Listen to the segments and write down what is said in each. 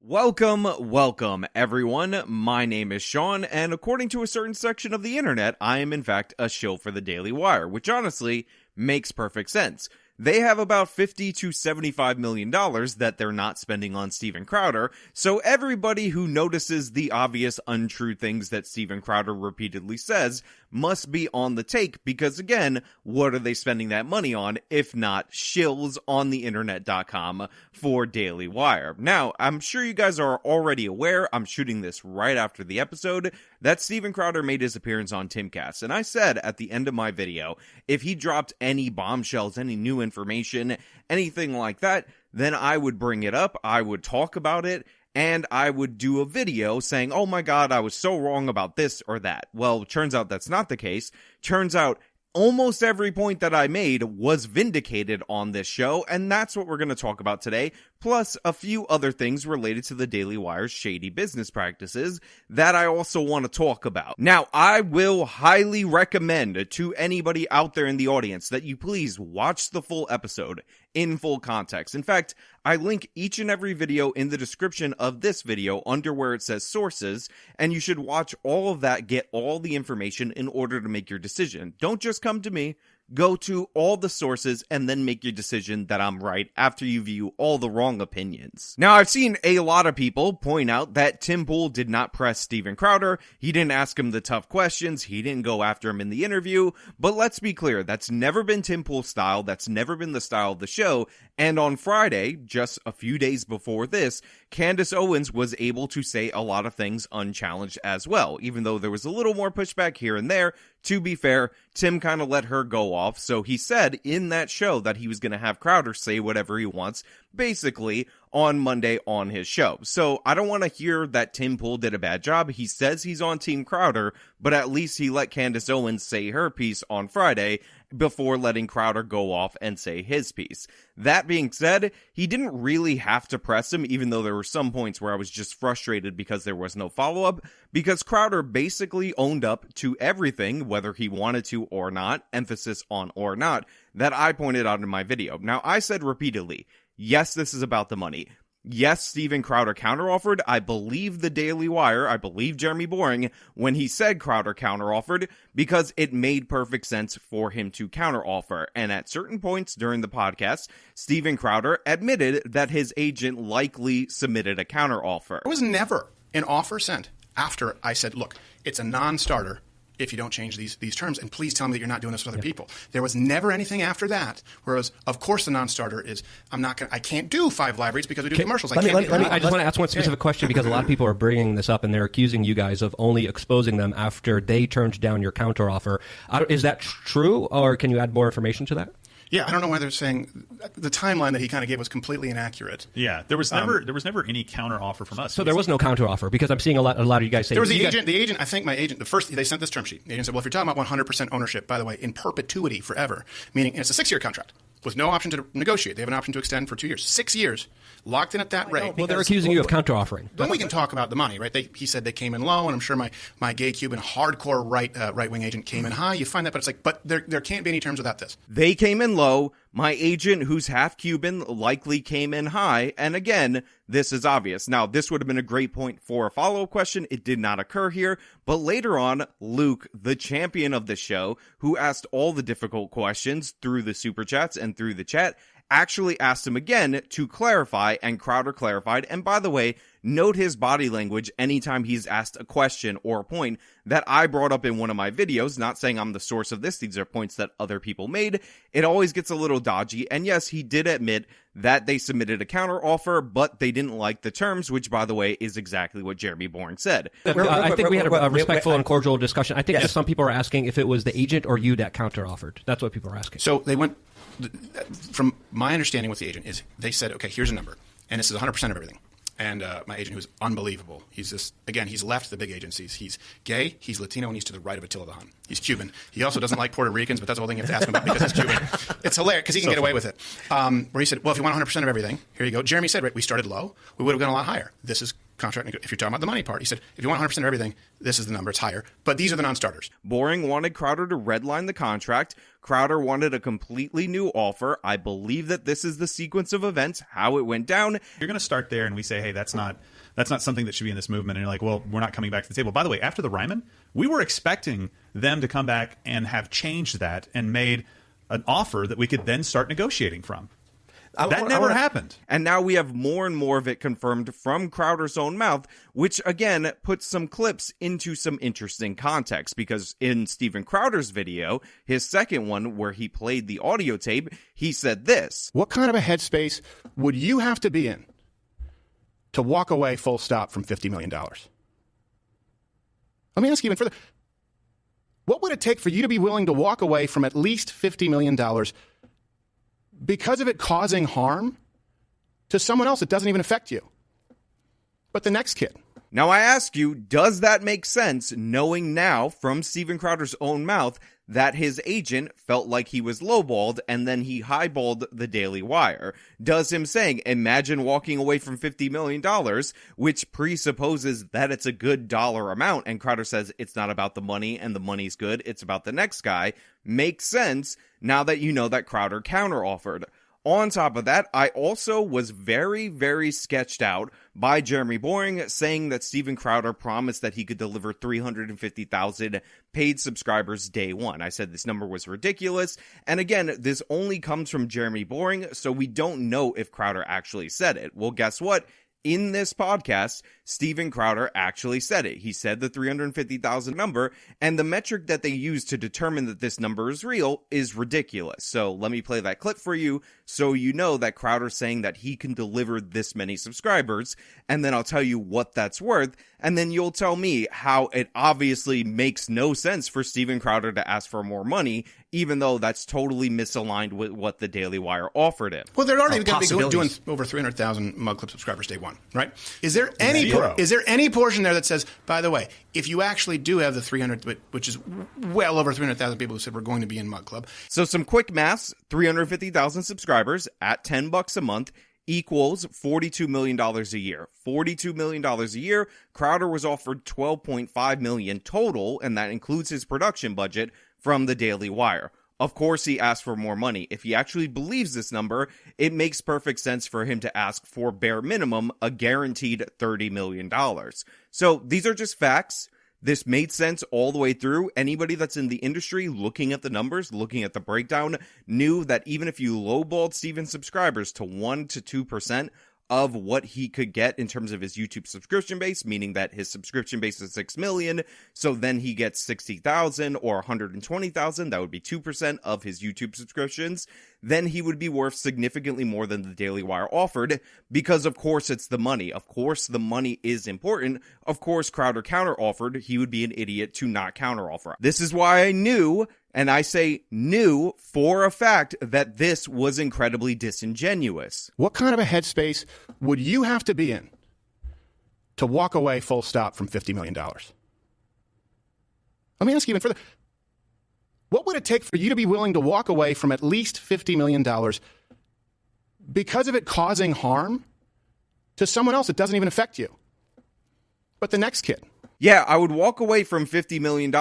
Welcome, everyone. My name is Sean, and according to a certain section of the internet, I am in fact a shill for the Daily Wire, which honestly makes perfect sense. They have about $50 to $75 million that they're not spending on Steven Crowder, so everybody who notices the obvious untrue things that Steven Crowder repeatedly says must be on the take, because again, what are they spending that money on if not shills on the internet.com for Daily Wire? Now, I'm sure you guys are already aware, I'm shooting this right after the episode, that Steven Crowder made his appearance on TimCast, and I said at the end of my video, if he dropped any bombshells, any new information, anything like that, then I would bring it up, I would talk about it, and I would do a video saying, oh my god, I was so wrong about this or that. Well, turns out that's not the case. Turns out almost every point that I made was vindicated on this show, and that's what we're going to talk about today, plus a few other things related to the Daily Wire's shady business practices that I also want to talk about. Now, I will highly recommend to anybody out there in the audience that you please watch the full episode in full context. In fact, I link each and every video in the description of this video under where it says sources, and you should watch all of that, get all the information in order to make your decision. Don't just come to me. Go to all the sources and then make your decision that I'm right after you view all the wrong opinions. Now, I've seen a lot of people point out that Tim Pool did not press Steven Crowder. He didn't ask him the tough questions. He didn't go after him in the interview. But let's be clear, that's never been Tim Pool's style. That's never been the style of the show. And on Friday, just a few days before this, Candace Owens was able to say a lot of things unchallenged as well, even though there was a little more pushback here and there. To be fair, Tim kind of let her go off, so he said in that show that he was going to have Crowder say whatever he wants, basically, on Monday on his show. So I don't want to hear that Tim Pool did a bad job. He says he's on Team Crowder, but at least he let Candace Owens say her piece on Friday before letting Crowder go off and say his piece. That being said, he didn't really have to press him, even though there were some points where I was just frustrated because there was no follow-up, because Crowder basically owned up to everything, whether he wanted to or not, emphasis on or not, that I pointed out in my video. Now, I said repeatedly, yes, this is about the money. Yes, Steven Crowder counteroffered. I believe the Daily Wire, I believe Jeremy Boring, when he said Crowder counteroffered, because it made perfect sense for him to counteroffer. And at certain points during the podcast, Steven Crowder admitted that his agent likely submitted a counteroffer. There was never an offer sent after I said, look, it's a non-starter if you don't change these terms, and please tell me that you're not doing this with other people. There was never anything after that, whereas, of course, the non-starter is, I can't do 5 live reads because we do commercials. I just want to ask one specific question, because a lot of people are bringing this up, and they're accusing you guys of only exposing them after they turned down your counteroffer. Is that true, or can you add more information to that? Yeah, I don't know why they're saying the timeline that he kind of gave was completely inaccurate. Yeah, there was never any counter offer from us. So there was no counter offer, because I'm seeing a lot of you guys say there was the agent. I think my agent. They sent this term sheet. The agent said, "Well, if you're talking about 100% ownership, by the way, in perpetuity forever, meaning it's a 6-year contract with no option to negotiate. They have an option to extend for 2 years, 6 years, locked in at that rate." Well, they're accusing you of counter offering. Then we can talk about the money, right? He said they came in low, and I'm sure my gay Cuban hardcore right wing agent came in high. You find that, but it's like, but there can't be any terms without this. They came in low. My agent, who's half Cuban, likely came in high. And again, this is obvious. Now, this would have been a great point for a follow-up question. It did not occur here. But later on, Luke, the champion of the show, who asked all the difficult questions through the super chats and through the chat, actually asked him again to clarify, and Crowder clarified. And by the way, note his body language anytime he's asked a question or a point that I brought up in one of my videos, not saying I'm the source of this, these are points that other people made. It always gets a little dodgy, and yes, he did admit that they submitted a counter offer, but they didn't like the terms, which, by the way, is exactly what Jeremy Bourne said. I think we had a respectful and cordial discussion. I think just some people are asking if it was the agent or you that counter offered. That's what people are asking. So they went, from my understanding with the agent, is they said, okay, here's a number, and this is 100% of everything. And my agent, who's unbelievable, he's left the big agencies. He's gay, he's Latino, and he's to the right of Attila the Hun. He's Cuban. He also doesn't like Puerto Ricans, but that's the whole thing you have to ask him about because he's Cuban. It's hilarious because he can get away with it. Where he said, well, if you want 100% of everything, here you go. Jeremy said, right, we started low. We would have gone a lot higher. This is contract, if you're talking about the money part, he said, if you want 100% of everything, this is the number, it's higher. But these are the non-starters. Boring wanted Crowder to redline the contract. Crowder wanted a completely new offer. I believe that this is the sequence of events, how it went down. You're going to start there, and we say, hey, that's not something that should be in this movement. And you're like, well, we're not coming back to the table. By the way, after the Ryman, we were expecting them to come back and have changed that and made an offer that we could then start negotiating from. That never happened. And now we have more and more of it confirmed from Crowder's own mouth, which again puts some clips into some interesting context, because in Steven Crowder's video, his second one where he played the audio tape, he said this. What kind of a headspace would you have to be in to walk away full stop from $50 million? Let me ask you even further. What would it take for you to be willing to walk away from at least $50 million because of it causing harm to someone else that doesn't even affect you, but the next kid? Now I ask you, does that make sense, knowing now from Steven Crowder's own mouth that his agent felt like he was lowballed and then he highballed the Daily Wire? Does him saying, imagine walking away from $50 million, which presupposes that it's a good dollar amount, and Crowder says it's not about the money and the money's good, it's about the next guy, makes sense now that you know that Crowder counteroffered? On top of that, I also was very, very sketched out by Jeremy Boring saying that Steven Crowder promised that he could deliver 350,000 paid subscribers day one. I said this number was ridiculous. And again, this only comes from Jeremy Boring, so we don't know if Crowder actually said it. Well, guess what? In this podcast, Steven Crowder actually said it. He said the 350,000 number, and the metric that they use to determine that this number is real is ridiculous. So let me play that clip for you so you know that Crowder's saying that he can deliver this many subscribers, and then I'll tell you what that's worth, and then you'll tell me how it obviously makes no sense for Steven Crowder to ask for more money, even though that's totally misaligned with what the Daily Wire offered him. Well, they're already going to be doing over 300,000 Mug Clip subscribers day one, right? Is there any portion there that says, by the way, if you actually do have the 300, which is well over 300,000 people who said we're going to be in Mug Club. So some quick maths, 350,000 subscribers at $10 a month equals $42 million a year. $42 million a year. Crowder was offered $12.5 million total, and that includes his production budget from the Daily Wire. Of course, he asked for more money. If he actually believes this number, it makes perfect sense for him to ask for bare minimum a guaranteed $30 million. So these are just facts. This made sense all the way through. Anybody that's in the industry looking at the numbers, looking at the breakdown, knew that even if you lowballed Steven's subscribers to 1 to 2% of what he could get in terms of his YouTube subscription base, meaning that his subscription base is 6 million, so then he gets 60,000 or 120,000, that would be 2% of his YouTube subscriptions, then he would be worth significantly more than the Daily Wire offered, because of course it's the money. Of course the money is important. Of course Crowder counter-offered. He would be an idiot to not counter-offer. This is why I knew, and I say knew for a fact, that this was incredibly disingenuous. What kind of a headspace would you have to be in to walk away full stop from $50 million? Let me ask you even further. What would it take for you to be willing to walk away from at least $50 million because of it causing harm to someone else that doesn't even affect you, but the next kid? Yeah, I would walk away from $50 million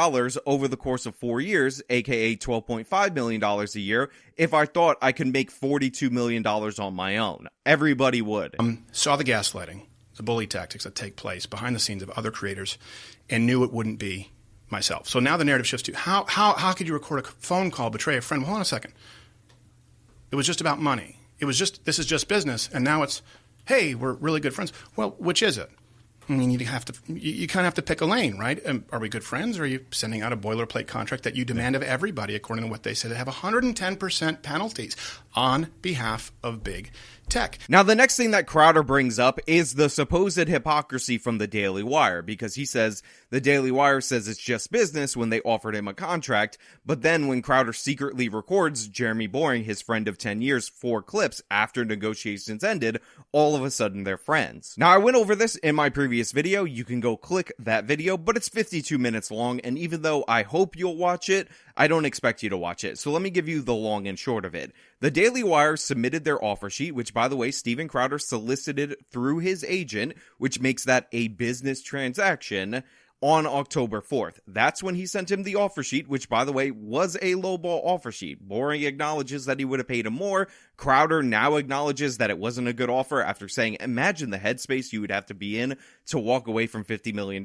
over the course of 4 years, aka $12.5 million a year, if I thought I could make $42 million on my own. Everybody would. Saw the gaslighting, the bully tactics that take place behind the scenes of other creators, and knew it wouldn't be myself. So now the narrative shifts to how could you record a phone call, betray a friend? Well, hold on a second. It was just about money. It was just, this is just business, and now it's, hey, we're really good friends. Well, which is it? I mean, you kind of have to pick a lane, right? Are we good friends, or are you sending out a boilerplate contract that you demand of everybody, according to what they say, to have 110% penalties on behalf of big tech? Now, the next thing that Crowder brings up is the supposed hypocrisy from the Daily Wire, because he says the Daily Wire says it's just business when they offered him a contract, but then when Crowder secretly records Jeremy Boring, his friend of 10 years, 4 clips after negotiations ended, all of a sudden they're friends. Now, I went over this in my previous video. You can go click that video, but it's 52 minutes long, and even though I hope you'll watch it, I don't expect you to watch it. So let me give you the long and short of it. The Daily Wire submitted their offer sheet, which, by the way, Steven Crowder solicited through his agent, which makes that a business transaction, on October 4th. That's when he sent him the offer sheet, which, by the way, was a lowball offer sheet. Boring acknowledges that he would have paid him more. Crowder now acknowledges that it wasn't a good offer after saying, imagine the headspace you would have to be in to walk away from $50 million.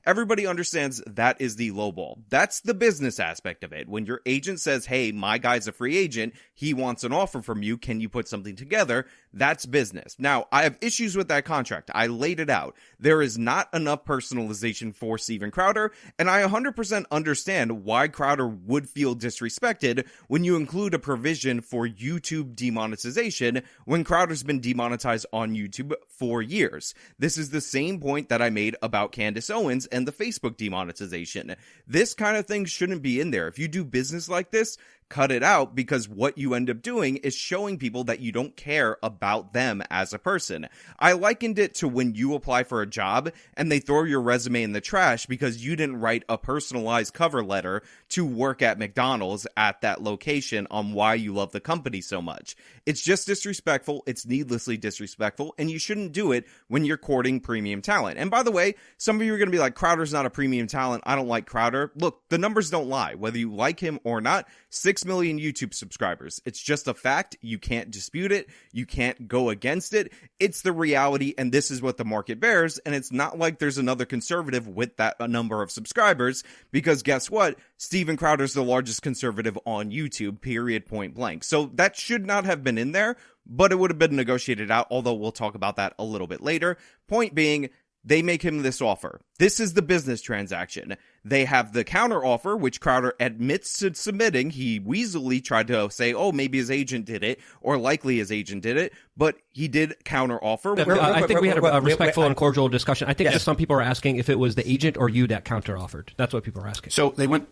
Everybody understands that is the lowball. That's the business aspect of it. When your agent says, hey, my guy's a free agent, he wants an offer from you, can you put something together? That's business. Now, I have issues with that contract. I laid it out. There is not enough personalization for Steven Crowder, and I 100% understand why Crowder would feel disrespected when you include a provision for YouTube demonetization when Crowder's been demonetized on YouTube for years. This is the same point that I made about Candace Owens and the Facebook demonetization. This kind of thing shouldn't be in there. If you do business like this, cut it out, because what you end up doing is showing people that you don't care about them as a person. I likened it to when you apply for a job and they throw your resume in the trash because you didn't write a personalized cover letter to work at McDonald's at that location on why you love the company so much. It's just disrespectful. It's needlessly disrespectful, and you shouldn't do it when you're courting premium talent. And by the way, some of you are going to be like, Crowder's not a premium talent. I don't like Crowder. Look, the numbers don't lie. Whether you like him or not, 6 million YouTube subscribers. It's just a fact. You can't dispute it. You can't go against it. It's the reality, and this is what the market bears, and it's not like there's another conservative with that number of subscribers, because guess what? Steven Crowder's the largest conservative on YouTube, period, point blank. So that should not have been in there, but it would have been negotiated out, although we'll talk about that a little bit later. Point being, they make him this offer. This is the business transaction. They have the counter offer, which Crowder admits to submitting. He weaselly tried to say, oh, maybe his agent did it, or likely his agent did it, but he did counter offer. I think we had a respectful and cordial discussion. I think just some people are asking if it was the agent or you that counter offered. That's what people are asking. So they went,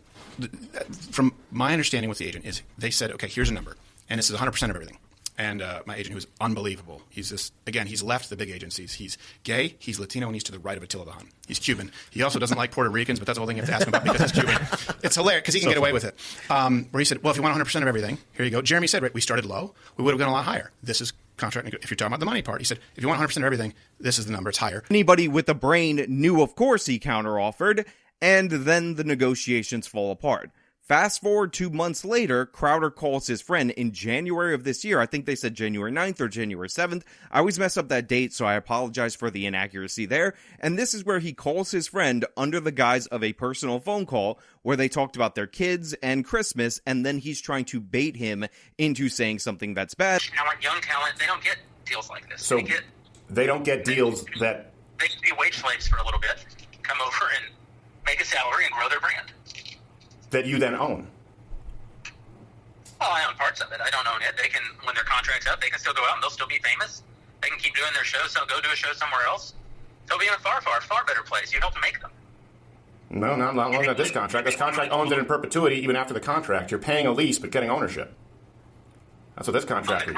from my understanding with the agent, is they said, okay, here's a number, and this is 100% of everything. And my agent, who's unbelievable, he's just, again, he's left the big agencies. He's gay, he's Latino, and he's to the right of Attila the Hun. He's Cuban. He also doesn't like Puerto Ricans, but that's the whole thing you have to ask him about because he's Cuban. It's hilarious because he can get away with it. Where he said, well, if you want 100% of everything, here you go. Jeremy said, right, we started low. We would have gone a lot higher. This is contract. If you're talking about the money part, he said, if you want 100% of everything, this is the number. It's higher. Anybody with a brain knew, of course, he counter offered, and then the negotiations fall apart. Fast forward 2 months later, Crowder calls his friend in January of this year. I think they said January 9th or January 7th. I always mess up that date, so I apologize for the inaccuracy there. And this is where he calls his friend under the guise of a personal phone call where they talked about their kids and Christmas, and then he's trying to bait him into saying something that's bad. You know, like young talent, they don't get deals like this. So they don't get deals that... They can be wage slaves for a little bit, come over and make a salary and grow their brand. that you then own. Well, I own parts of it. I don't own it. They can, when their contract's up, they can still go out and they'll still be famous. They can keep doing their shows, so go do a show somewhere else. They'll be in a far, far, far better place. You help make them. No, not long at this contract. This contract owns it in perpetuity even after the contract. You're paying a lease but getting ownership. That's what this contract is.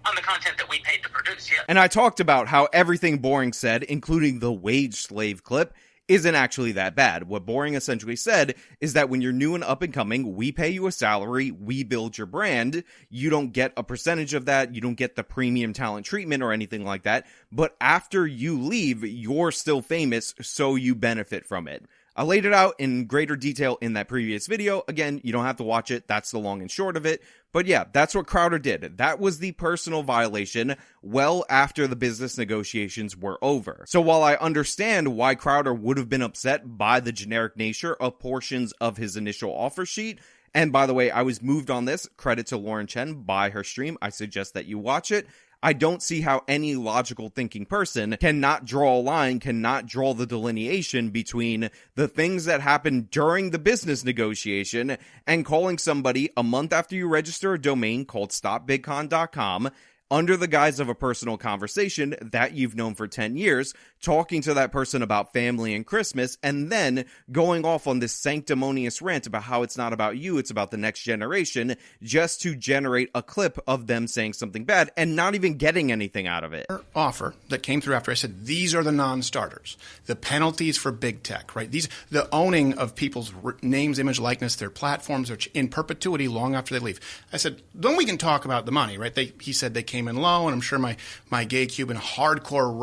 On the content that we paid to produce, yeah. And I talked about how everything Boring said, including the wage slave clip, isn't actually that bad. What Boring essentially said is that when you're new and up and coming, we pay you a salary, we build your brand, you don't get a percentage of that, you don't get the premium talent treatment or anything like that, but after you leave, you're still famous, so you benefit from it. I laid it out in greater detail in that previous video. Again, you don't have to watch it. That's the long and short of it. But yeah, that's what Crowder did. That was the personal violation well after the business negotiations were over. So while I understand why Crowder would have been upset by the generic nature of portions of his initial offer sheet, and by the way, I was moved on this, credit to Lauren Chen, by her stream. I suggest that you watch it. I don't see how any logical thinking person cannot draw a line, cannot draw the delineation between the things that happened during the business negotiation and calling somebody a month after you register a domain called stopbigcon.com, under the guise of a personal conversation that you've known for 10 years, talking to that person about family and Christmas, and then going off on this sanctimonious rant about how it's not about you, it's about the next generation, just to generate a clip of them saying something bad and not even getting anything out of it. Offer that came through after I said, these are the non-starters. The penalties for big tech, right? The owning of people's names, image, likeness, their platforms are in perpetuity long after they leave. I said, then we can talk about the money, right? He said they came in low, and I'm sure my gay Cuban hardcore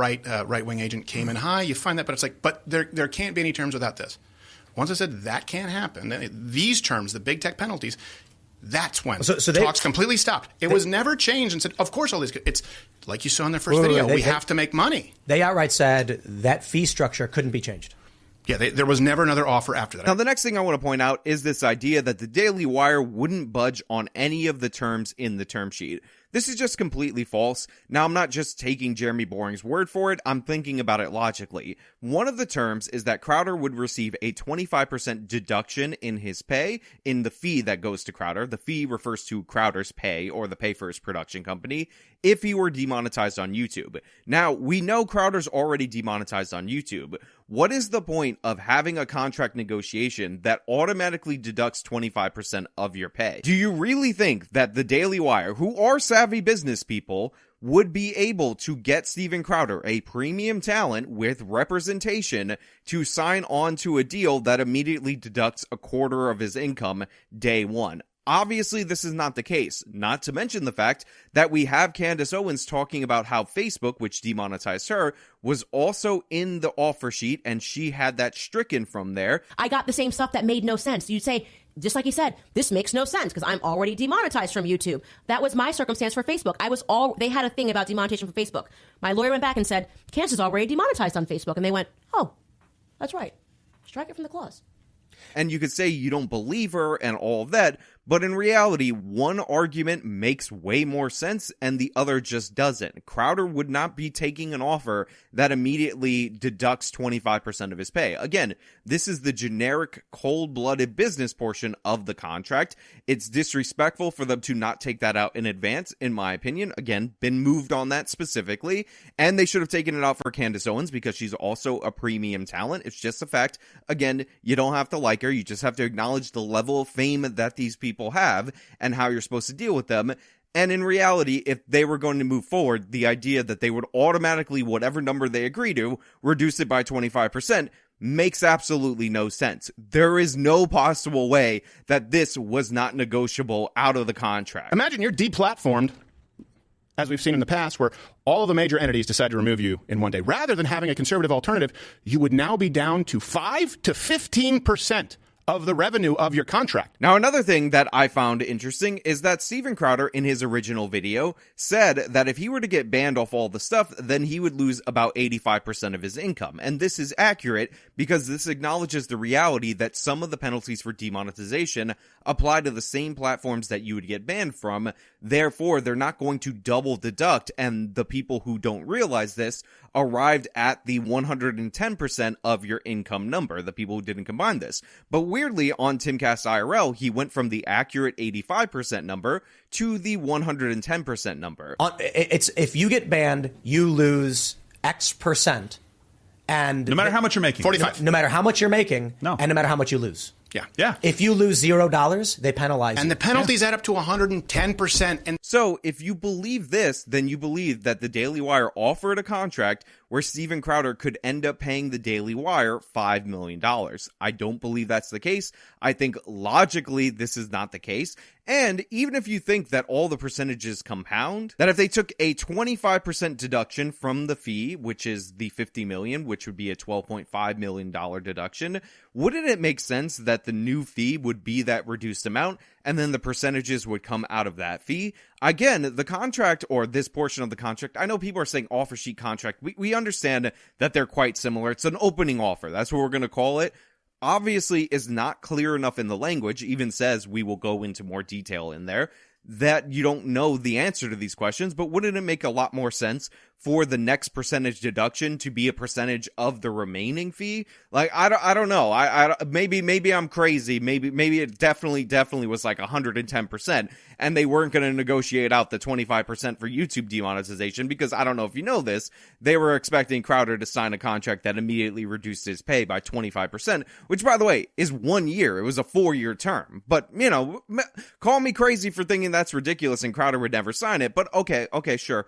right-wing agent came in high. You find that, but it's like, but there can't be any terms without this. Once I said that can't happen, these terms, the big tech penalties, that's when talks completely stopped. It was never changed and said, of course, all these. It's like you saw in their first video. We have to make money. They outright said that fee structure couldn't be changed. Yeah, there was never another offer after that. Now, the next thing I want to point out is this idea that the Daily Wire wouldn't budge on any of the terms in the term sheet. This is just completely false. Now, I'm not just taking Jeremy Boring's word for it, I'm thinking about it logically. One of the terms is that Crowder would receive a 25% deduction in his pay in the fee that goes to Crowder. The fee refers to Crowder's pay, or the pay for his production company, if he were demonetized on YouTube. Now, we know Crowder's already demonetized on YouTube. What is the point of having a contract negotiation that automatically deducts 25% of your pay? Do you really think that the Daily Wire, who are savvy business people, would be able to get Steven Crowder, a premium talent with representation, to sign on to a deal that immediately deducts a quarter of his income day one? Obviously, this is not the case, not to mention the fact that we have Candace Owens talking about how Facebook, which demonetized her, was also in the offer sheet, and she had that stricken from there. I got the same stuff that made no sense. You'd say, just like you said, this makes no sense because I'm already demonetized from YouTube. That was my circumstance for Facebook. They had a thing about demonetization for Facebook. My lawyer went back and said, Candace is already demonetized on Facebook. And they went, oh, that's right. Strike it from the clause. And you could say you don't believe her and all of that, but in reality, one argument makes way more sense and the other just doesn't. Crowder would not be taking an offer that immediately deducts 25% of his pay. Again, this is the generic cold-blooded business portion of the contract. It's disrespectful for them to not take that out in advance, in my opinion. Again, been moved on that specifically, and they should have taken it out for Candace Owens because she's also a premium talent. It's just a fact. Again, you don't have to like her. You just have to acknowledge the level of fame that these people have and how you're supposed to deal with them. And in reality, if they were going to move forward, the idea that they would automatically, whatever number they agree to, reduce it by 25% makes absolutely no sense. There is no possible way that this was not negotiable out of the contract. Imagine you're deplatformed, as we've seen in the past, where all of the major entities decide to remove you in one day. Rather than having a conservative alternative, you would now be down to 5 to 15% of the revenue of your contract. Now, another thing that I found interesting is that Steven Crowder, in his original video, said that if he were to get banned off all the stuff, then he would lose about 85% of his income. And this is accurate because this acknowledges the reality that some of the penalties for demonetization apply to the same platforms that you would get banned from. Therefore, they're not going to double deduct, and the people who don't realize this arrived at the 110% of your income number, the people who didn't combine this. But weirdly, on TimCast IRL, he went from the accurate 85% number to the 110% number. It's if you get banned, you lose X percent. And no matter how much you're making. 45. No matter how much you're making, no. And no matter how much you lose. Yeah. If you lose $0, they penalize you. And the penalties add up to 110%. And so if you believe this, then you believe that the Daily Wire offered a contract where Steven Crowder could end up paying the Daily Wire $5 million. I don't believe that's the case. I think logically this is not the case. And even if you think that all the percentages compound, that if they took a 25% deduction from the fee, which is the $50 million, which would be a $12.5 million deduction, wouldn't it make sense that the new fee would be that reduced amount and then the percentages would come out of that fee? Again, the contract, or this portion of the contract, I know people are saying offer sheet contract. We understand that they're quite similar. It's an opening offer. That's what we're going to call it. Obviously is not clear enough in the language, even says we will go into more detail in there, that you don't know the answer to these questions. But wouldn't it make a lot more sense for the next percentage deduction to be a percentage of the remaining fee. Like, I don't know. Maybe I'm crazy. Maybe it definitely was like 110%, and they weren't going to negotiate out the 25% for YouTube demonetization, because I don't know if you know this, they were expecting Crowder to sign a contract that immediately reduced his pay by 25%, which, by the way, is 1 year. It was a 4-year term. But, you know, call me crazy for thinking that's ridiculous and Crowder would never sign it. But okay, sure.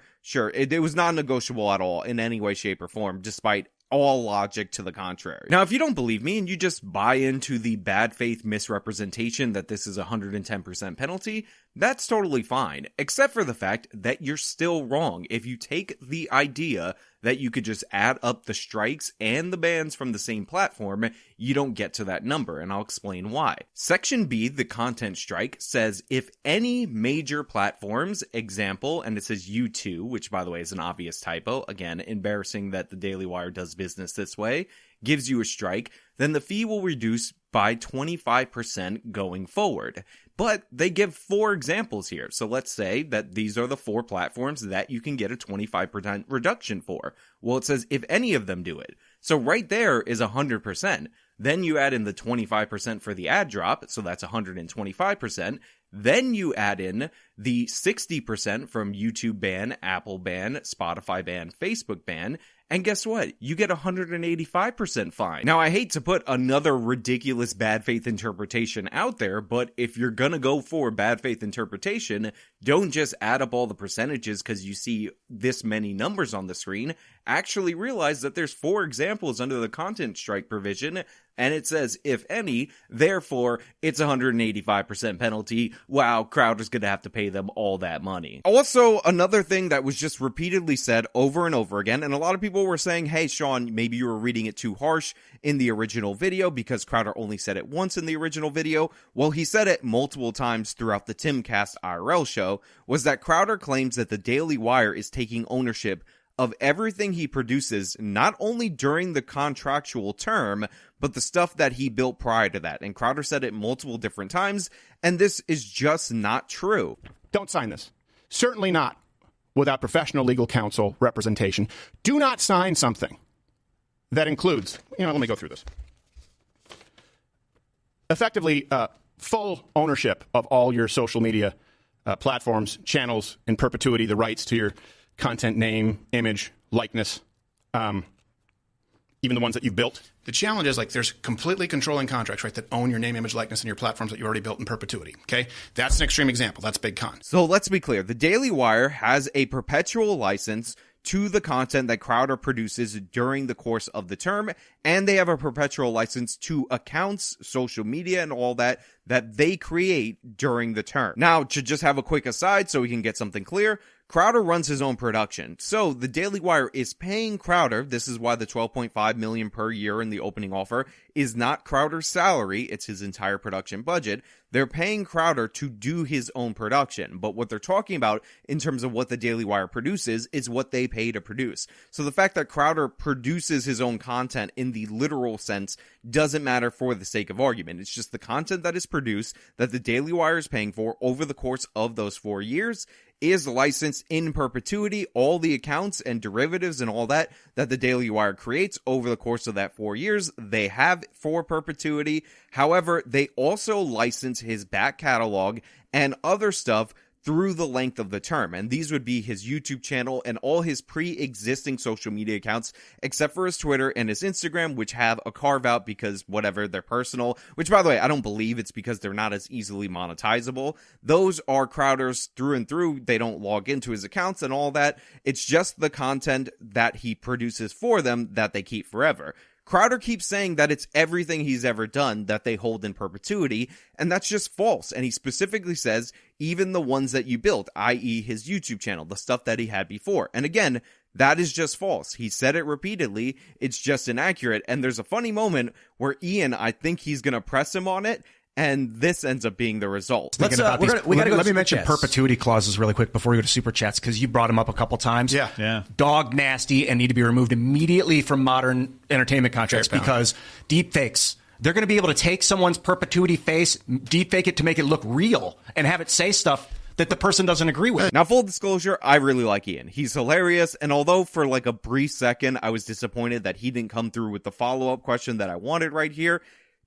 It was not negotiable at all in any way, shape, or form, despite all logic to the contrary. Now, if you don't believe me and you just buy into the bad faith misrepresentation that this is a 110% penalty, that's totally fine, except for the fact that you're still wrong. If you take the idea that you could just add up the strikes and the bans from the same platform, you don't get to that number, and I'll explain why. Section B, the content strike, says if any major platforms, example, and it says U2, which by the way is an obvious typo, again, embarrassing that the Daily Wire does business this way, gives you a strike, then the fee will reduce by 25% going forward. But they give 4 examples here. So let's say that these are the 4 platforms that you can get a 25% reduction for. Well, it says if any of them do it. So right there is 100%. Then you add in the 25% for the ad drop, so that's 125%. Then you add in the 60% from YouTube ban, Apple ban, Spotify ban, Facebook ban, and guess what? You get 185% fine. Now, I hate to put another ridiculous bad faith interpretation out there, but if you're gonna go for bad faith interpretation, don't just add up all the percentages because you see this many numbers on the screen. Actually realize that there's 4 examples under the content strike provision, and it says, if any, therefore, it's 185% penalty. Wow, Crowder's gonna have to pay them all that money. Also, another thing that was just repeatedly said over and over again, and a lot of people were saying, hey, Sean, maybe you were reading it too harsh in the original video because Crowder only said it once in the original video. Well, he said it multiple times throughout the TimCast IRL show, was that Crowder claims that the Daily Wire is taking ownership of everything he produces, not only during the contractual term, but the stuff that he built prior to that. And Crowder said it multiple different times, and this is just not true. Don't sign this. Certainly not without professional legal counsel representation. Do not sign something that includes, let me go through this. Effectively, full ownership of all your social media platforms, channels, in perpetuity, the rights to your content, name, image, likeness, even the ones that you've built. The challenge is, there's completely controlling contracts, right, that own your name, image, likeness, and your platforms that you already built in perpetuity, okay? That's an extreme example. That's big con. So let's be clear. The Daily Wire has a perpetual license to the content that Crowder produces during the course of the term, and they have a perpetual license to accounts, social media, and all that they create during the term. Now, to just have a quick aside so we can get something clear, Crowder runs his own production. So the Daily Wire is paying Crowder. This is why the $12.5 million per year in the opening offer is not Crowder's salary. It's his entire production budget. They're paying Crowder to do his own production. But what they're talking about in terms of what the Daily Wire produces is what they pay to produce. So the fact that Crowder produces his own content in the literal sense doesn't matter for the sake of argument. It's just the content that is produced that the Daily Wire is paying for over the course of those 4 years is licensed in perpetuity. All the accounts and derivatives and all that the Daily Wire creates over the course of that 4 years, they have for perpetuity. However, they also license his back catalog and other stuff through the length of the term. And these would be his YouTube channel and all his pre-existing social media accounts, except for his Twitter and his Instagram, which have a carve out because whatever, they're personal, which by the way, I don't believe it's because they're not as easily monetizable. Those are Crowder's through and through. They don't log into his accounts and all that. It's just the content that he produces for them that they keep forever. Crowder keeps saying that it's everything he's ever done that they hold in perpetuity, and that's just false. And he specifically says even the ones that you built, i.e. his YouTube channel, the stuff that he had before. And again, that is just false. He said it repeatedly. It's just inaccurate. And there's a funny moment where Ian, I think he's going to press him on it, and this ends up being the result. Let me mention perpetuity clauses really quick before we go to super chats, because you brought them up a couple times. Yeah. Dog nasty and need to be removed immediately from modern entertainment contracts because deepfakes. They're going to be able to take someone's perpetuity face, deepfake it to make it look real, and have it say stuff that the person doesn't agree with. Now, full disclosure, I really like Ian. He's hilarious, and although for like a brief second I was disappointed that he didn't come through with the follow-up question that I wanted right here,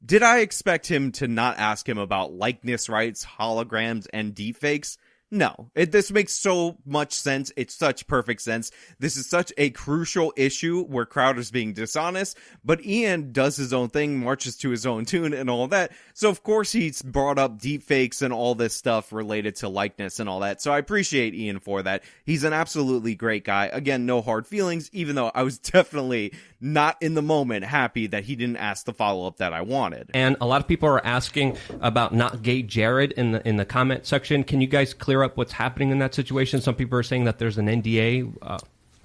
did I expect him to not ask him about likeness rights, holograms, and deepfakes? No. This makes so much sense. It's such perfect sense. This is such a crucial issue where Crowder's being dishonest, but Ian does his own thing, marches to his own tune and all that. So of course he's brought up deepfakes and all this stuff related to likeness and all that. So I appreciate Ian for that. He's an absolutely great guy. Again, no hard feelings, even though I was definitely not in the moment happy that he didn't ask the follow-up that I wanted. And a lot of people are asking about Not Gay Jared in the comment section. Can you guys clear up what's happening in that situation? Some people are saying that there's an NDA.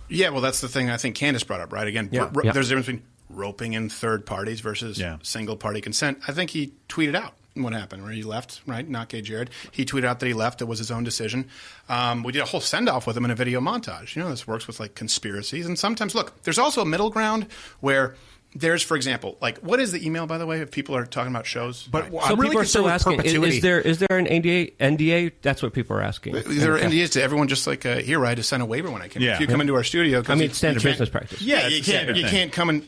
Yeah, well, that's the thing I think Candace brought up, right? Again, Yeah. there's a difference between roping in third parties versus single-party consent. I think he tweeted out what happened, where he left, right? Not Gay Jared. He tweeted out that he left. It was his own decision. We did a whole send-off with him in a video montage. You know, this works with, like, conspiracies. And sometimes, look, there's also a middle ground where there's, for example, like, what is the email, by the way, if people are talking about shows? But right. So I'm really people are still concerned with asking, perpetuity. is there an NDA? That's what people are asking. There are NDAs to everyone, just like here, I had to sign a waiver when I came. Yeah. If you come into our studio, I mean, standard business practice. Yeah, it's you a standard can't. You thing. can't come in.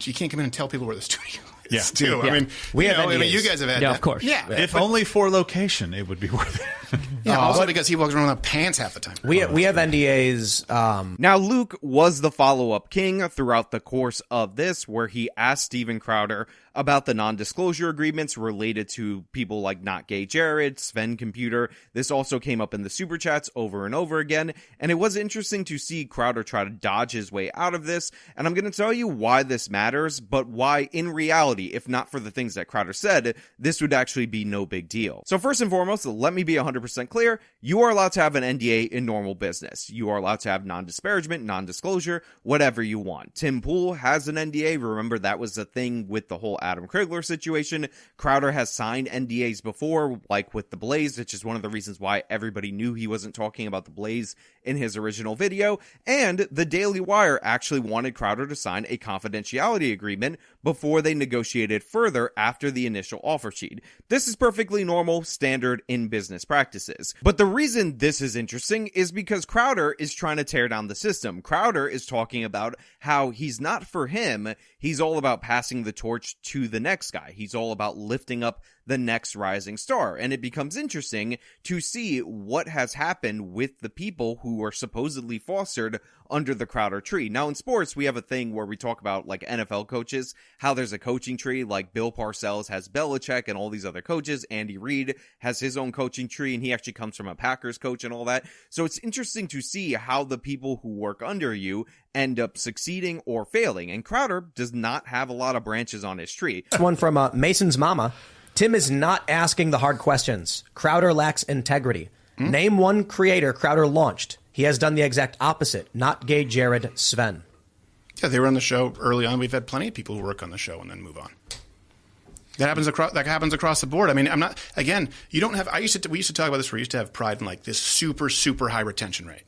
You can't come in and tell people where the studio is. Yeah. Too. Yeah. I mean, We have I mean, NDAs. you guys have had. Yeah, that. of course. Yeah. If only for location, it would be worth it. Yeah. Also because he walks around without pants half the time. We have NDAs. Now, Luke was the follow-up king throughout the course of this, where he asked Steven Crowder about the non-disclosure agreements related to people like Not Gay Jared, Sven Computer. This also came up in the super chats over and over again, and it was interesting to see Crowder try to dodge his way out of this, and I'm going to tell you why this matters, but why, in reality, if not for the things that Crowder said, this would actually be no big deal. So first and foremost, let me be 100% clear, you are allowed to have an NDA in normal business. You are allowed to have non-disparagement, non-disclosure, whatever you want. Tim Pool has an NDA. Remember, that was the thing with the whole Adam Krigler situation. Crowder has signed NDAs before, like with the Blaze, which is one of the reasons why everybody knew he wasn't talking about the Blaze in his original video. And the Daily Wire actually wanted Crowder to sign a confidentiality agreement before they negotiated further after the initial offer sheet. This is perfectly normal, standard in business practices. But the reason this is interesting is because Crowder is trying to tear down the system. Crowder is talking about how he's not for him, he's all about passing the torch to the next guy. He's all about lifting up the next rising star. And it becomes interesting to see what has happened with the people who were supposedly fostered under the Crowder tree. Now, in sports, we have a thing where we talk about, like, NFL coaches, how there's a coaching tree, like Bill Parcells has Belichick and all these other coaches. Andy Reid has his own coaching tree, and he actually comes from a Packers coach and all that. So it's interesting to see how the people who work under you end up succeeding or failing. And Crowder does not have a lot of branches on his tree. This one from Mason's mama. Tim is not asking the hard questions. Crowder lacks integrity. Name one creator Crowder launched. He has done the exact opposite. Not Gay Jared, Sven. Yeah, they were on the show early on. We've had plenty of people who work on the show and then move on. That happens across the board. I mean, I'm not. Again, you don't have. We used to talk about this. Where we used to have pride in like this super high retention rate,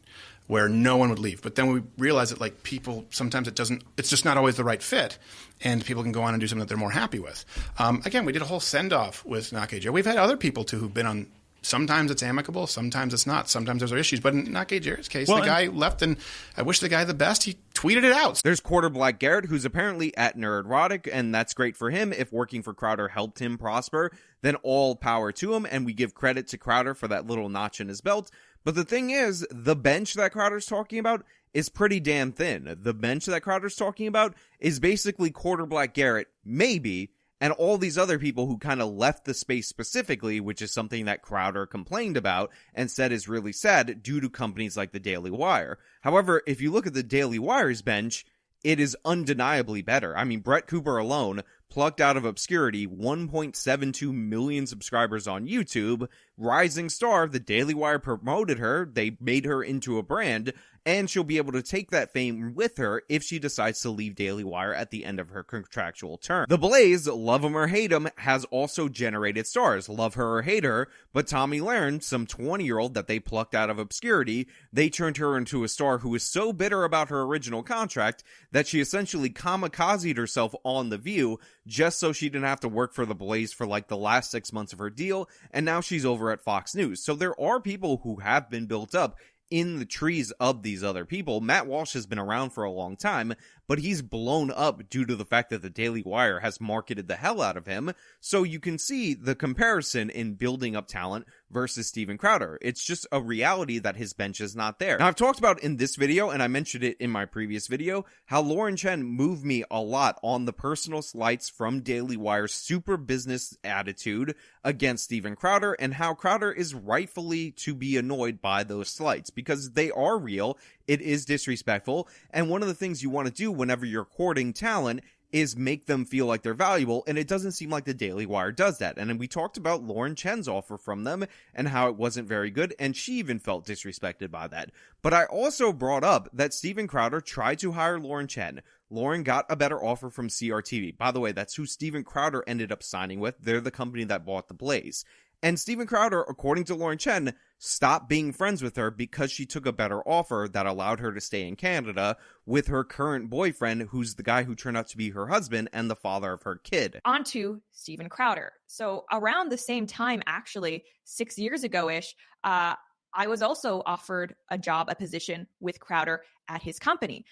where no one would leave. But then we realized that like people sometimes it's just not always the right fit, and people can go on and do something that they're more happy with. Again, we did a whole send off with Not Gay Jared. We've had other people too who've been on. Sometimes it's amicable, sometimes it's not. Sometimes there's issues. But in Not Gay Jared's case, the guy left, and I wish the guy the best. He tweeted it out. There's Quarter Black Garrett, who's apparently at Nerdrotic, and that's great for him. If working for Crowder helped him prosper, then all power to him, and we give credit to Crowder for that little notch in his belt. But the thing is, the bench that Crowder's talking about is pretty damn thin. The bench that Crowder's talking about is basically Quarter Black Garrett, maybe, and all these other people who kind of left the space specifically, which is something that Crowder complained about and said is really sad due to companies like the Daily Wire. However, if you look at the Daily Wire's bench, it is undeniably better. I mean, Brett Cooper alone plucked out of obscurity 1.72 million subscribers on YouTube. Rising star, the Daily Wire promoted her, they made her into a brand, and she'll be able to take that fame with her if she decides to leave Daily Wire at the end of her contractual term. The Blaze, love him or hate him, has also generated stars, love her or hate her, but Tommy Lahren, some 20-year-old that they plucked out of obscurity, they turned her into a star who is so bitter about her original contract that she essentially kamikazed herself on The View just so she didn't have to work for the Blaze for like the last 6 months of her deal, and now she's over at Fox News. So there are people who have been built up in the trees of these other people. Matt Walsh has been around for a long time, but he's blown up due to the fact that the Daily Wire has marketed the hell out of him. So you can see the comparison in building up talent versus Steven Crowder. It's just a reality that his bench is not there. Now, I've talked about in this video, and I mentioned it in my previous video, how Lauren Chen moved me a lot on the personal slights from Daily Wire's super business attitude against Steven Crowder, and how Crowder is rightfully to be annoyed by those slights because they are real. It is disrespectful, and one of the things you want to do whenever you're courting talent is make them feel like they're valuable, and it doesn't seem like the Daily Wire does that. And then we talked about Lauren Chen's offer from them and how it wasn't very good, and she even felt disrespected by that. But I also brought up that Steven Crowder tried to hire Lauren Chen. Lauren got a better offer from CRTV. By the way, that's who Steven Crowder ended up signing with. They're the company that bought the Blaze. And Steven Crowder, according to Lauren Chen, stopped being friends with her because she took a better offer that allowed her to stay in Canada with her current boyfriend, who's the guy who turned out to be her husband and the father of her kid. On to Steven Crowder. So around the same time, actually, 6 years ago-ish, I was also offered a position with Crowder at his company.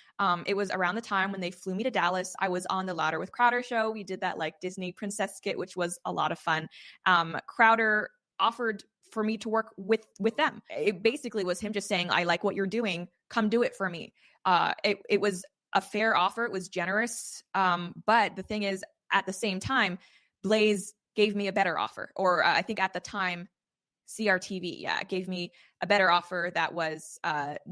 It was around the time when they flew me to Dallas. I was on the Louder with Crowder show. We did that like Disney princess skit, which was a lot of fun. Crowder offered for me to work with them. It basically was him just saying, I like what you're doing. Come do it for me. It was a fair offer. It was generous. But the thing is, at the same time, Blaze gave me a better offer. Or I think at the time, CRTV, gave me a better offer that was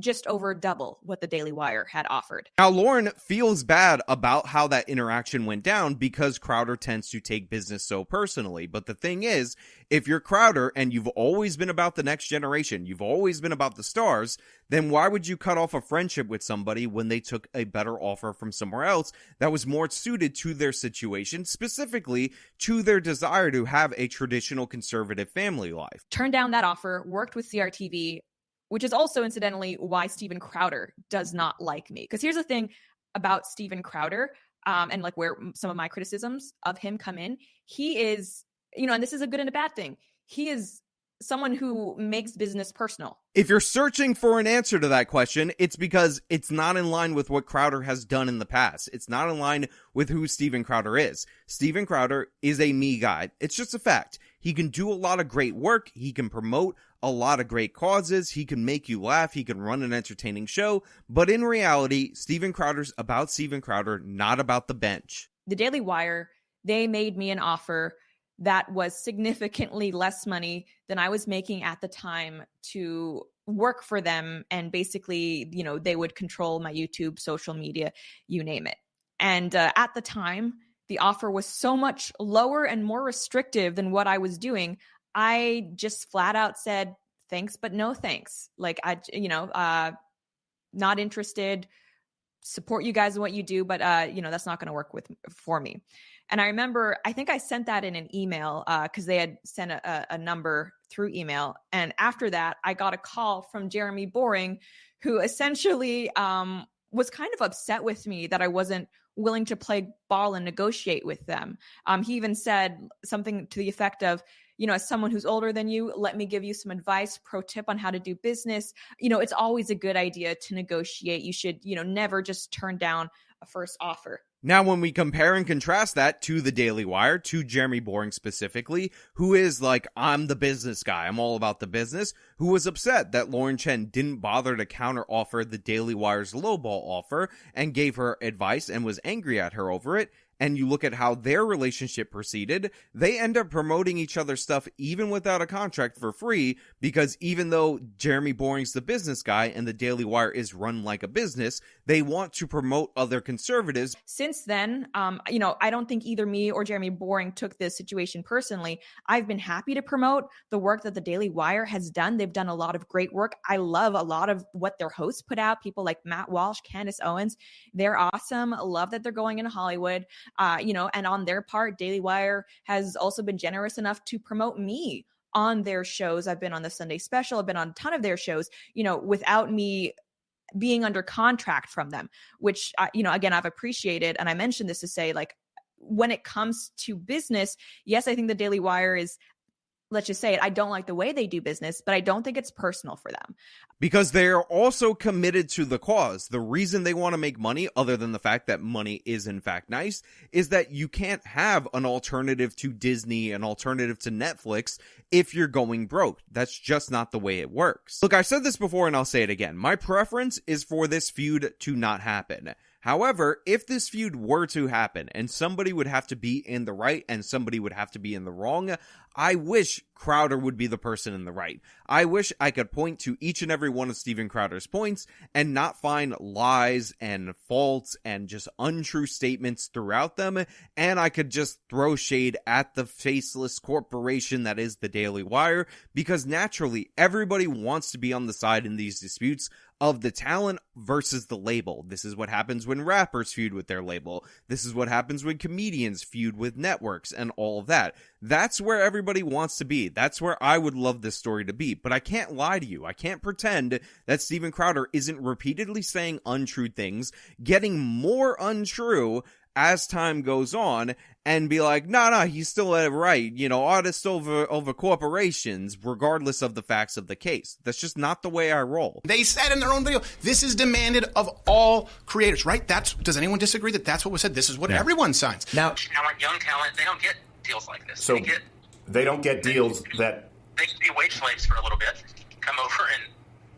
just over double what the Daily Wire had offered. Now, Lauren feels bad about how that interaction went down because Crowder tends to take business so personally. But the thing is, if you're Crowder and you've always been about the next generation, you've always been about the stars, then why would you cut off a friendship with somebody when they took a better offer from somewhere else that was more suited to their situation, specifically to their desire to have a traditional conservative family life? Turned down that offer, worked with CRTV, which is also incidentally why Steven Crowder does not like me. Because here's the thing about Steven Crowder, and like where some of my criticisms of him come in. He is, and this is a good and a bad thing. He is someone who makes business personal. If you're searching for an answer to that question, it's because it's not in line with what Crowder has done in the past. It's not in line with who Steven Crowder is. Steven Crowder is a me guy. It's just a fact. He can do a lot of great work. He can promote a lot of great causes. He can make you laugh. He can run an entertaining show. But in reality, Steven Crowder's about Steven Crowder, not about the bench. The Daily Wire, they made me an offer that was significantly less money than I was making at the time to work for them. And basically, they would control my YouTube, social media, you name it. And at the time, the offer was so much lower and more restrictive than what I was doing. I just flat out said, thanks, but no thanks. Like, not interested, support you guys in what you do, but, that's not going to work for me. And I remember, I think I sent that in an email because they had sent a number through email. And after that, I got a call from Jeremy Boring, who essentially was kind of upset with me that I wasn't willing to play ball and negotiate with them. He even said something to the effect of, as someone who's older than you, let me give you some advice, pro tip on how to do business. It's always a good idea to negotiate. You should, never just turn down a first offer. Now, when we compare and contrast that to the Daily Wire, to Jeremy Boring specifically, who is like, I'm the business guy, I'm all about the business, who was upset that Lauren Chen didn't bother to counteroffer the Daily Wire's lowball offer and gave her advice and was angry at her over it. And you look at how their relationship proceeded, they end up promoting each other's stuff even without a contract for free, because even though Jeremy Boring's the business guy and the Daily Wire is run like a business, they want to promote other conservatives. Since then, I don't think either me or Jeremy Boring took this situation personally. I've been happy to promote the work that the Daily Wire has done. They've done a lot of great work. I love a lot of what their hosts put out. People like Matt Walsh, Candace Owens, they're awesome. Love that they're going into Hollywood. And on their part, Daily Wire has also been generous enough to promote me on their shows. I've been on the Sunday Special. I've been on a ton of their shows, without me being under contract from them, which, again, I've appreciated. And I mentioned this to say, like, when it comes to business, yes, I think the Daily Wire is, let's just say it, I don't like the way they do business, but I don't think it's personal for them. Because they are also committed to the cause. The reason they want to make money, other than the fact that money is in fact nice, is that you can't have an alternative to Disney, an alternative to Netflix, if you're going broke. That's just not the way it works. Look, I've said this before and I'll say it again. My preference is for this feud to not happen. However, if this feud were to happen and somebody would have to be in the right and somebody would have to be in the wrong, I wish Crowder would be the person in the right. I wish I could point to each and every one of Steven Crowder's points and not find lies and faults and just untrue statements throughout them, and I could just throw shade at the faceless corporation that is the Daily Wire, because naturally everybody wants to be on the side in these disputes of the talent versus the label. This is what happens when rappers feud with their label. This is what happens when comedians feud with networks and all of that. That's where everybody wants to be. That's where I would love this story to be. But I can't lie to you. I can't pretend that Steven Crowder isn't repeatedly saying untrue things, getting more untrue as time goes on, and be like, no, he's still right. You know, artists over corporations, regardless of the facts of the case. That's just not the way I roll. They said in their own video, this is demanded of all creators, right? Does anyone disagree that that's what was said? This is what everyone signs. Now, young talent, they don't get deals like this. So they don't get deals that... They can be wage slaves for a little bit, come over and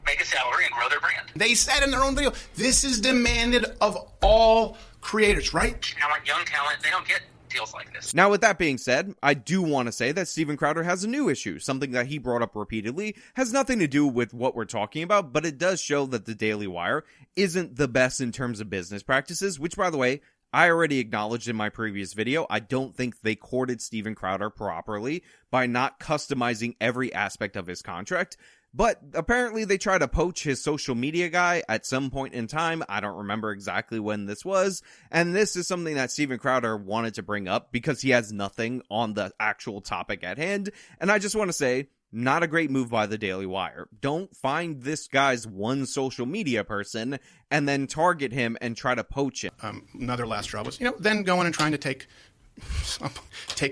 make a salary and grow their brand. They said in their own video, this is demanded of all creators, right? Now, young talent, they don't get deals like this. Now, with that being said, I do want to say that Steven Crowder has a new issue, something that he brought up repeatedly, has nothing to do with what we're talking about, but it does show that the Daily Wire isn't the best in terms of business practices, which, by the way, I already acknowledged in my previous video. I don't think they courted Steven Crowder properly by not customizing every aspect of his contract. But apparently they tried to poach his social media guy at some point in time. I don't remember exactly when this was. And this is something that Steven Crowder wanted to bring up because he has nothing on the actual topic at hand. And I just want to say, not a great move by the Daily Wire. Don't find this guy's one social media person and then target him and try to poach him. Another last straw was, then going and trying to take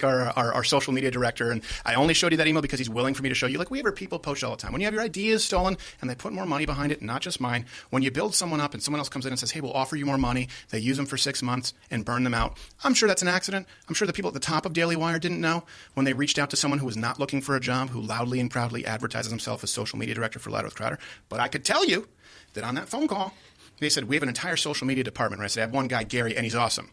our social media director, and I only showed you that email because he's willing for me to show you. Like, we have our people poached all the time. When you have your ideas stolen and they put more money behind it, not just mine, when you build someone up and someone else comes in and says, hey, we'll offer you more money, they use them for 6 months and burn them out. I'm sure that's an accident. I'm sure the people at the top of Daily Wire didn't know when they reached out to someone who was not looking for a job, who loudly and proudly advertises himself as social media director for Louder with Crowder. But I could tell you that on that phone call, they said, we have an entire social media department. And I said, I have one guy, Gary, and he's awesome.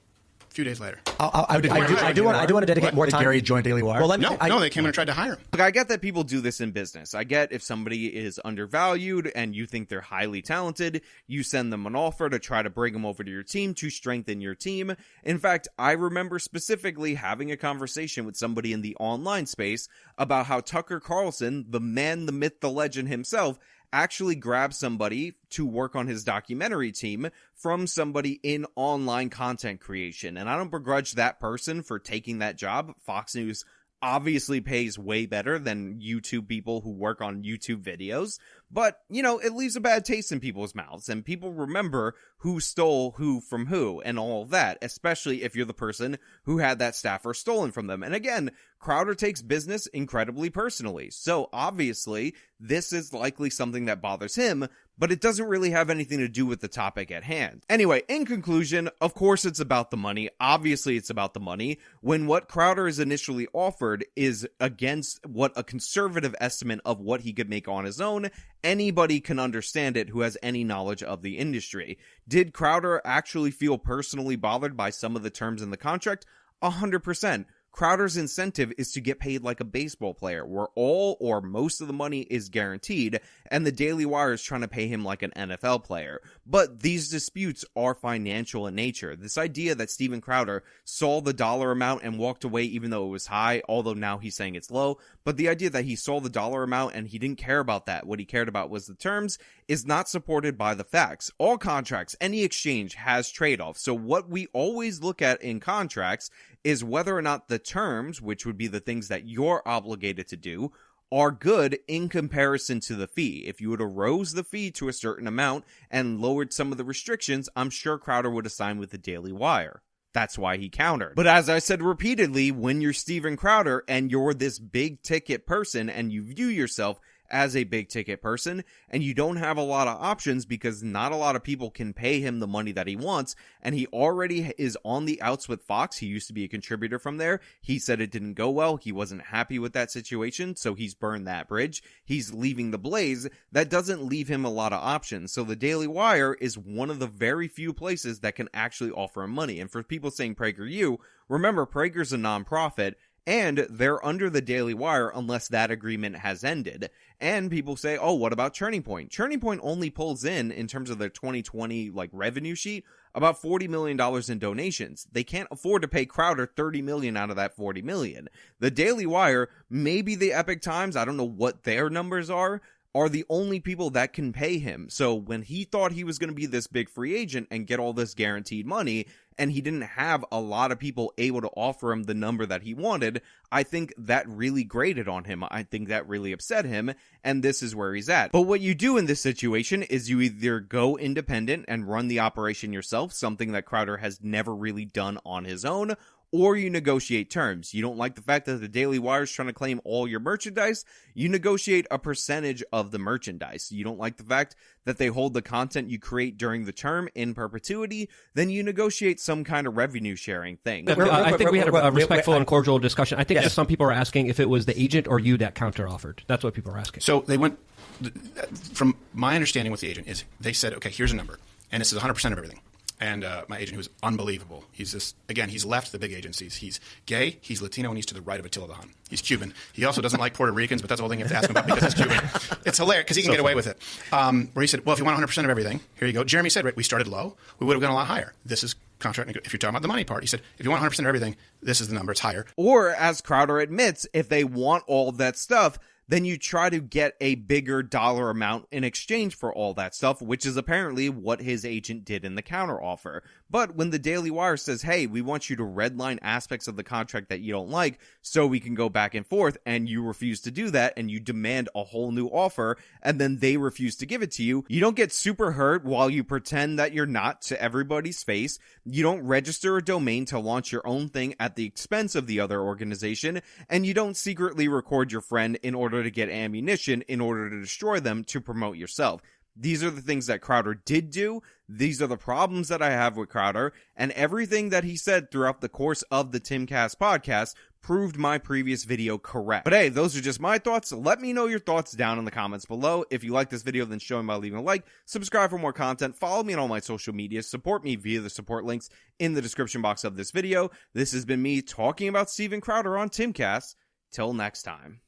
A few days later. I do want to dedicate more time. Did Gary join Daily Wire? Well, no, they came in and tried to hire him. Look, I get that people do this in business. I get if somebody is undervalued and you think they're highly talented, you send them an offer to try to bring them over to your team to strengthen your team. In fact, I remember specifically having a conversation with somebody in the online space about how Tucker Carlson, the man, the myth, the legend himself, actually grabbed somebody to work on his documentary team from somebody in online content creation. And I don't begrudge that person for taking that job. Fox News obviously pays way better than YouTube people who work on YouTube videos. But, it leaves a bad taste in people's mouths, and people remember who stole who from who and all of that, especially if you're the person who had that staffer stolen from them. And again, Crowder takes business incredibly personally. So obviously, this is likely something that bothers him, but it doesn't really have anything to do with the topic at hand. Anyway, in conclusion, of course it's about the money. Obviously it's about the money. When what Crowder is initially offered is against what a conservative estimate of what he could make on his own, anybody can understand it who has any knowledge of the industry. Did Crowder actually feel personally bothered by some of the terms in the contract? 100%. Crowder's incentive is to get paid like a baseball player, where all or most of the money is guaranteed, and the Daily Wire is trying to pay him like an NFL player. But these disputes are financial in nature. This idea that Steven Crowder saw the dollar amount and walked away even though it was high, although now he's saying it's low, but the idea that he saw the dollar amount and he didn't care about that, what he cared about was the terms, is not supported by the facts. All contracts, any exchange has trade-offs. So what we always look at in contracts is whether or not the terms, which would be the things that you're obligated to do, are good in comparison to the fee. If you would have rose the fee to a certain amount and lowered some of the restrictions, I'm sure Crowder would have signed with the Daily Wire. That's why he countered. But as I said repeatedly, when you're Steven Crowder and you're this big ticket person and you view yourself as a big ticket person and you don't have a lot of options because not a lot of people can pay him the money that he wants, and he already is on the outs with Fox. He used to be a contributor from there. He said it didn't go well. He wasn't happy with that situation, so he's burned that bridge. He's leaving the Blaze. That doesn't leave him a lot of options. So the Daily Wire is one of the very few places that can actually offer him money. And for people saying PragerU, remember, Prager's a nonprofit, and they're under the Daily Wire unless that agreement has ended. And people say, oh, what about Turning Point? Turning Point only pulls in terms of their 2020 revenue sheet, about $40 million in donations. They can't afford to pay Crowder $30 million out of that $40 million. The Daily Wire, maybe the Epic Times, I don't know what their numbers are the only people that can pay him. So when he thought he was going to be this big free agent and get all this guaranteed money, and he didn't have a lot of people able to offer him the number that he wanted, I think that really grated on him. I think that really upset him, and this is where he's at. But what you do in this situation is you either go independent and run the operation yourself, something that Crowder has never really done on his own, or you negotiate terms. You don't like the fact that the Daily Wire is trying to claim all your merchandise, you negotiate a percentage of the merchandise. You don't like the fact that they hold the content you create during the term in perpetuity, then you negotiate some kind of revenue sharing thing. I think we had a respectful and cordial discussion. I think just some people are asking if it was the agent or you that counter offered. That's what people are asking. So they went, from my understanding with the agent, is they said, okay, here's a number, and this is 100% of everything. And my agent, who's unbelievable, he's he's left the big agencies. He's gay, he's Latino, and he's to the right of Attila the Hun. He's Cuban. He also doesn't like Puerto Ricans, but that's the whole thing you have to ask him about because he's Cuban. It's hilarious because he can get away with it. Where he said, well, if you want 100% of everything, here you go. Jeremy said, right, we started low. We would have gone a lot higher. This is contract. If you're talking about the money part, he said, if you want 100% of everything, this is the number. It's higher. Or, as Crowder admits, if they want all that stuff, then you try to get a bigger dollar amount in exchange for all that stuff, which is apparently what his agent did in the counteroffer. But when the Daily Wire says, hey, we want you to redline aspects of the contract that you don't like so we can go back and forth, and you refuse to do that, and you demand a whole new offer, and then they refuse to give it to you, you don't get super hurt while you pretend that you're not to everybody's face. You don't register a domain to launch your own thing at the expense of the other organization, and you don't secretly record your friend in order to get ammunition in order to destroy them to promote yourself. These are the things that Crowder did do. These are the problems that I have with Crowder, and everything that he said throughout the course of the TimCast podcast proved my previous video correct. But hey, those are just my thoughts. Let me know your thoughts down in the comments below. If you like this video, then show me by leaving a like, subscribe for more content, follow me on all my social media, support me via the support links in the description box of this video. This has been me talking about Steven Crowder on TimCast. Till next time.